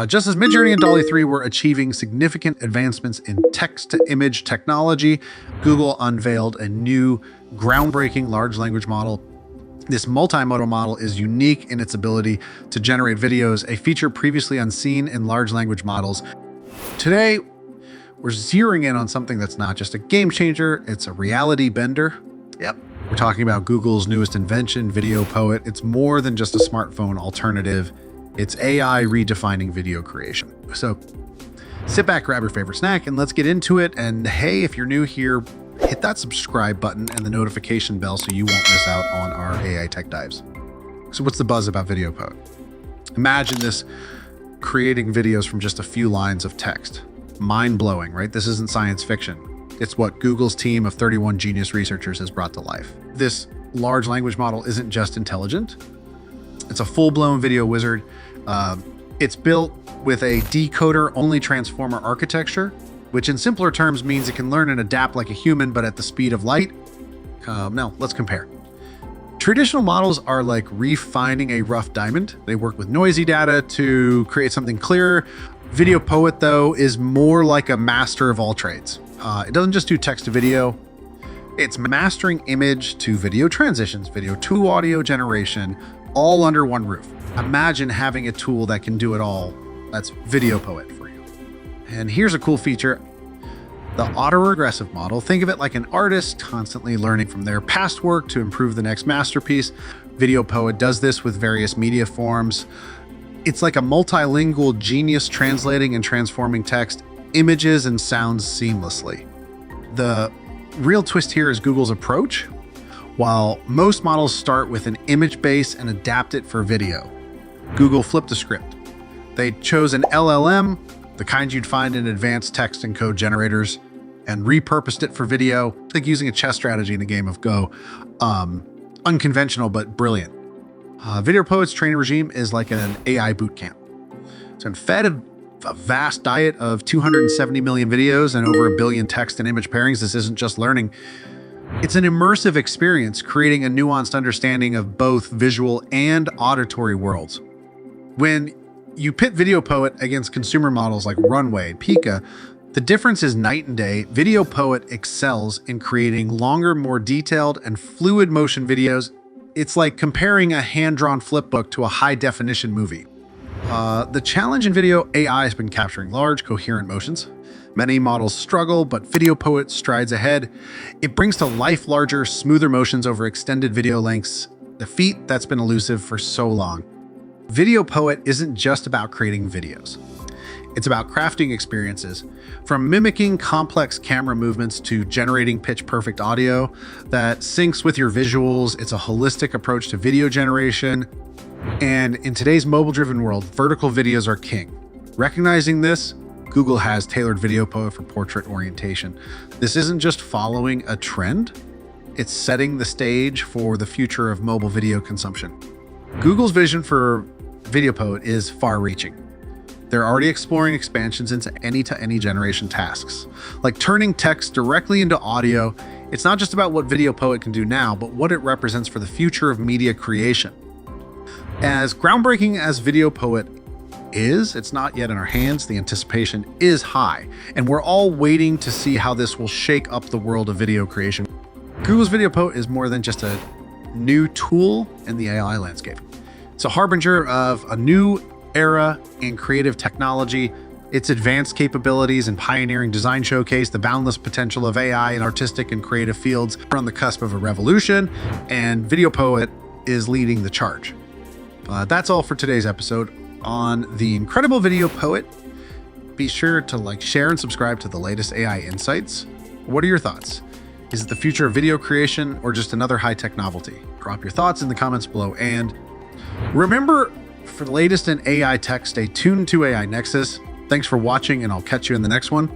Just as Midjourney and DALL-E 3 were achieving significant advancements in text-to-image technology, Google unveiled a new groundbreaking large language model. This multimodal model is unique in its ability to generate videos, a feature previously unseen in large language models. Today, we're zeroing in on something that's not just a game changer, it's a reality bender. Yep. We're talking about Google's newest invention, VideoPoet. It's more than just a smartphone alternative. It's AI redefining video creation. So sit back, grab your favorite snack, and let's get into it. And hey, if you're new here, hit that subscribe button and the notification bell so you won't miss out on our AI tech dives. So what's the buzz about VideoPoet? Imagine this creating videos from just a few lines of text. Mind-blowing, right? This isn't science fiction. It's what Google's team of 31 genius researchers has brought to life. This large language model isn't just intelligent. It's a full-blown video wizard. It's built with a decoder-only transformer architecture, which in simpler terms means it can learn and adapt like a human, but at the speed of light. Now, let's compare. Traditional models are like refining a rough diamond. They work with noisy data to create something clearer. VideoPoet, though, is more like a master of all trades. It doesn't just do text to video. It's mastering image to video transitions, video to audio generation, all under one roof. Imagine having a tool that can do it all. That's VideoPoet for you. And here's a cool feature. The autoregressive model, think of it like an artist constantly learning from their past work to improve the next masterpiece. VideoPoet does this with various media forms. It's like a multilingual genius translating and transforming text, images, and sounds seamlessly. The real twist here is Google's approach. While most models start with an image base and adapt it for video, Google flipped the script. They chose an LLM, the kind you'd find in advanced text and code generators, and repurposed it for video, like using a chess strategy in a game of Go. Unconventional, but brilliant. VideoPoet's training regime is like an AI boot camp. So fed a vast diet of 270 million videos and over 1 billion text and image pairings. This isn't just learning. It's an immersive experience, creating a nuanced understanding of both visual and auditory worlds. When you pit VideoPoet against consumer models like Runway and Pika, the difference is night and day. VideoPoet excels in creating longer, more detailed, and fluid motion videos. It's like comparing a hand-drawn flipbook to a high-definition movie. The challenge in video AI has been capturing large, coherent motions. Many models struggle, but VideoPoet strides ahead. It brings to life larger, smoother motions over extended video lengths, the feat that's been elusive for so long. VideoPoet isn't just about creating videos. It's about crafting experiences, from mimicking complex camera movements to generating pitch-perfect audio that syncs with your visuals. It's a holistic approach to video generation. And in today's mobile-driven world, vertical videos are king. Recognizing this, Google has tailored VideoPoet for portrait orientation. This isn't just following a trend, it's setting the stage for the future of mobile video consumption. Google's vision for VideoPoet is far-reaching. They're already exploring expansions into any-to-any generation tasks, like turning text directly into audio. It's not just about what VideoPoet can do now, but what it represents for the future of media creation. As groundbreaking as VideoPoet is, it's not yet in our hands. The anticipation is high, and we're all waiting to see how this will shake up the world of video creation. Google's VideoPoet is more than just a new tool in the AI landscape. It's a harbinger of a new era in creative technology. Its advanced capabilities and pioneering design showcase the boundless potential of AI in artistic and creative fields. We're on the cusp of a revolution, and VideoPoet is leading the charge. That's all for today's episode on the incredible VideoPoet. Be sure to like, share, and subscribe to the latest AI insights. What are your thoughts? Is it the future of video creation or just another high-tech novelty? Drop your thoughts in the comments below, and remember, for the latest in AI tech, stay tuned to AI Nexus. Thanks for watching, and I'll catch you in the next one.